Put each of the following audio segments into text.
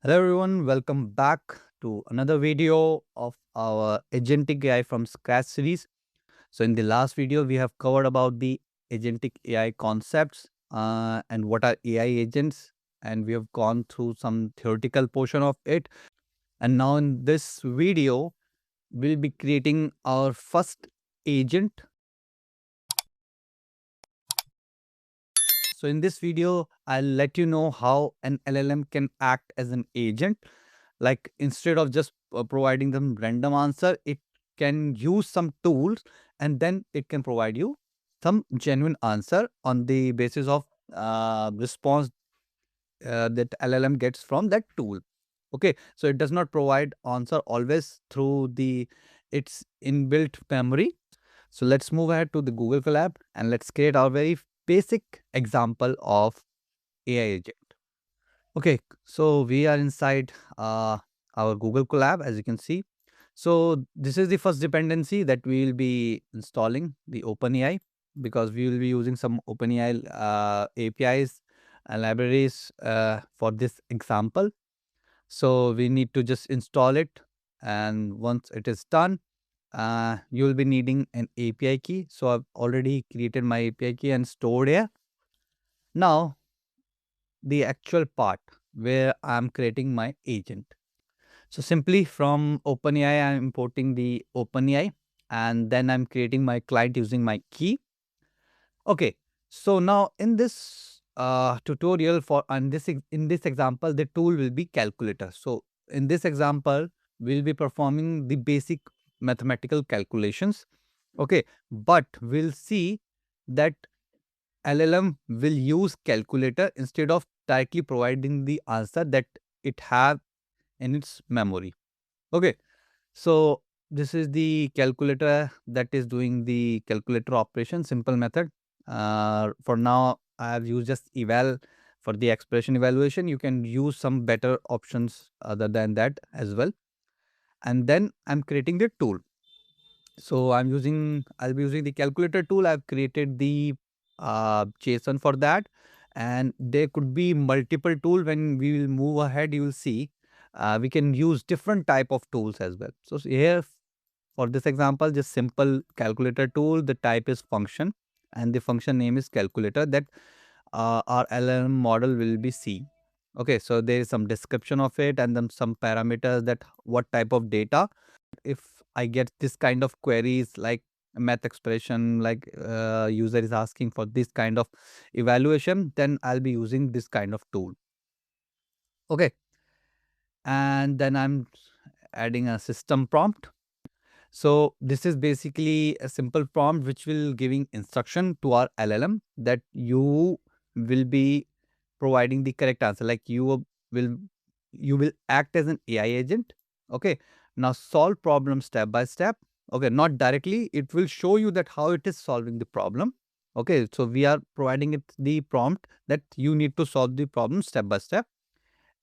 Hello everyone, welcome back to another video of our Agentic AI from Scratch series. So in the last video, we have covered about the Agentic AI concepts and what are AI agents, and we have gone through some theoretical portion of it. And now in this video, we'll be creating our first agent. So in this video, I'll let you know how an LLM can act as an agent. Like instead of just providing them random answer, it can use some tools and then it can provide you some genuine answer on the basis of response that LLM gets from that tool. Okay, so it does not provide answer always through the its inbuilt memory. So let's move ahead to the Google Colab and let's create our very basic example of AI agent. Okay, so we are inside our Google Colab, as you can see. So this is the first dependency that we will be installing, the OpenAI, because we will be using some OpenAI APIs and libraries for this example. So we need to just install it, and once it is done, you will be needing an API key. So I've already created my API key and stored here. Now the actual part where I'm creating my agent. So simply from OpenAI, I'm importing the OpenAI and then I'm creating my client using my key. Okay, so now in this tutorial for in this example, the tool will be calculator. So in this example, we'll be performing the basic mathematical calculations. Okay, but we'll see that LLM will use calculator instead of directly providing the answer that it have in its memory. Okay, so this is the calculator that is doing the calculator operation, simple method. For now, I have used just eval for the expression evaluation. You can use some better options other than that as well. And then I'm creating the tool. So I'll be using the calculator tool. I've created the JSON for that, and there could be multiple tool. When we will move ahead, you will see we can use different type of tools as well. So here for this example, just simple calculator tool. The type is function, and the function name is calculator. That our LLM model will be seeing. Okay, so there is some description of it and then some parameters that what type of data. If I get this kind of queries like math expression, like user is asking for this kind of evaluation, then I'll be using this kind of tool. Okay, and then I'm adding a system prompt. So this is basically a simple prompt which will giving instruction to our LLM that you will be providing the correct answer. Like will you will act as an AI agent. Okay, now solve problem step by step. Okay, not directly. It will show you that how it is solving the problem. Okay, so we are providing it the prompt that you need to solve the problem step by step.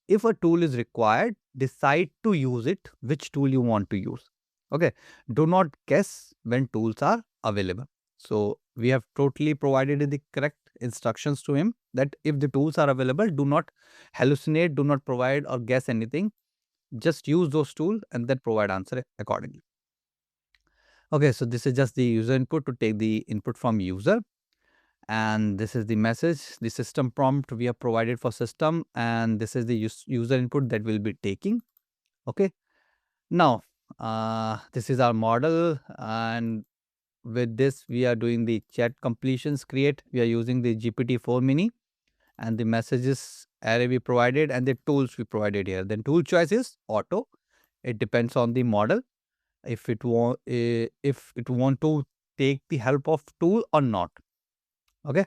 If a tool is required, decide to use it, which tool you want to use. Okay, do not guess when tools are available. So we have totally provided the correct instructions to him that if the tools are available, do not hallucinate, do not provide or guess anything. Just use those tools and then provide answer accordingly. Okay, so this is just the user input to take the input from user. And this is the message, the system prompt we have provided for system, and this is the user input that we'll be taking. Okay, now this is our model, and with this we are doing the chat completions create. We are using the GPT-4 mini and the messages array we provided and the tools we provided here. Then tool choice is auto. It depends on the model if it want to take the help of tool or not. Okay,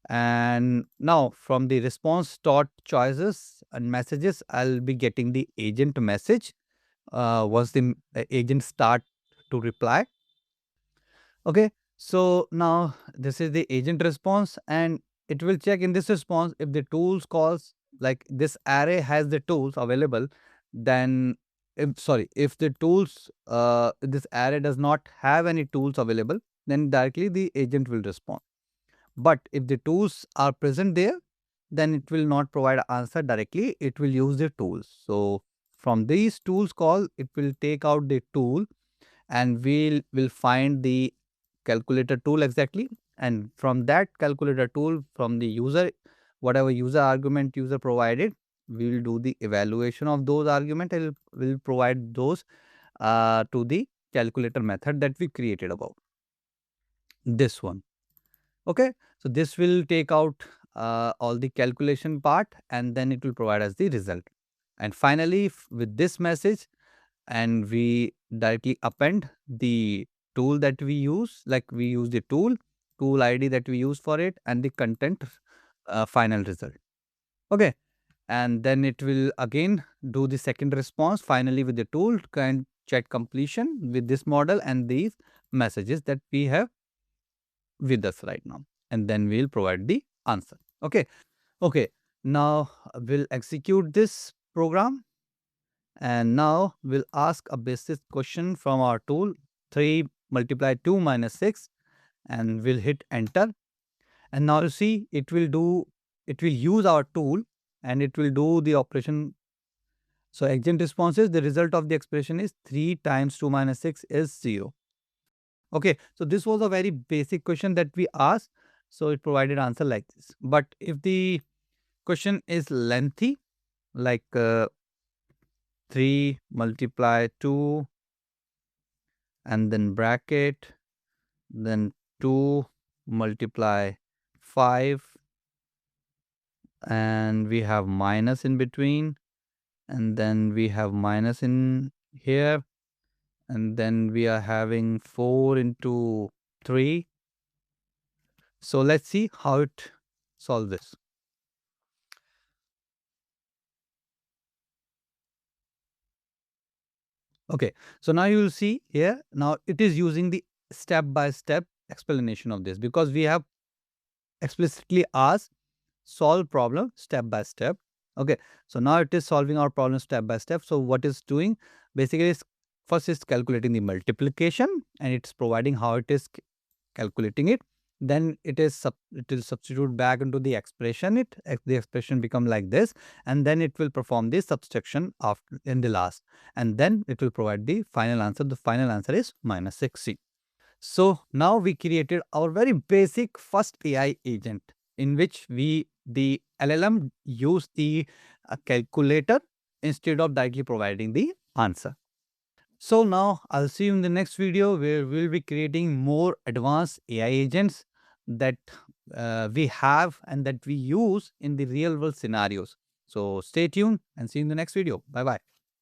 and now from the response dot choices and messages, I'll be getting the agent message once the agent start to reply. Okay, so now this is the agent response, and it will check in this response if the tools calls, like this array has the tools available. Then if the tools this array does not have any tools available, then directly the agent will respond. But if the tools are present there, then it will not provide answer directly. It will use the tools. So from these tools call, it will take out the tool, and will find the calculator tool exactly. And from that calculator tool, from the user, whatever user argument user provided, we will do the evaluation of those argument, and will provide those to the calculator method that we created above. This one. Okay. So this will take out all the calculation part, and then it will provide us the result. And finally, with this message, and we directly append the tool that we use, like we use the tool ID that we use for it, and the content final result. Okay. And then it will again do the second response finally with the tool can check completion with this model and these messages that we have with us right now, and then we'll provide the answer. Okay. Okay. Now we'll execute this program, and now we'll ask a basic question from our tool, 3 multiply 2 minus 6, and we'll hit enter. And now you see it will use our tool, and it will do the operation. So agent responses, the result of the expression is 3 times 2 minus 6 is 0. Okay, so this was a very basic question that we asked. So it provided answer like this. But if the question is lengthy, like 3 multiply 2 and then bracket, then 2 multiply 5, and we have minus in between, and then we have minus in here, and then we are having 4 into 3. So let's see how it solves this. Okay, so now you will see here, now it is using the step-by-step explanation of this, because we have explicitly asked solve problem step by step. Okay, so now it is solving our problem step by step. So what it's doing basically is, first is calculating the multiplication, and it's providing how it is calculating it. Then it will substitute back into the expression. The expression become like this, and then it will perform the subtraction after in the last, and then it will provide the final answer. The final answer is minus 6c. So now we created our very basic first AI agent, in which the LLM use the calculator instead of directly providing the answer. So now I'll see you in the next video, where we'll be creating more advanced AI agents that we have and that we use in the real world scenarios. So stay tuned and see you in the next video. Bye bye.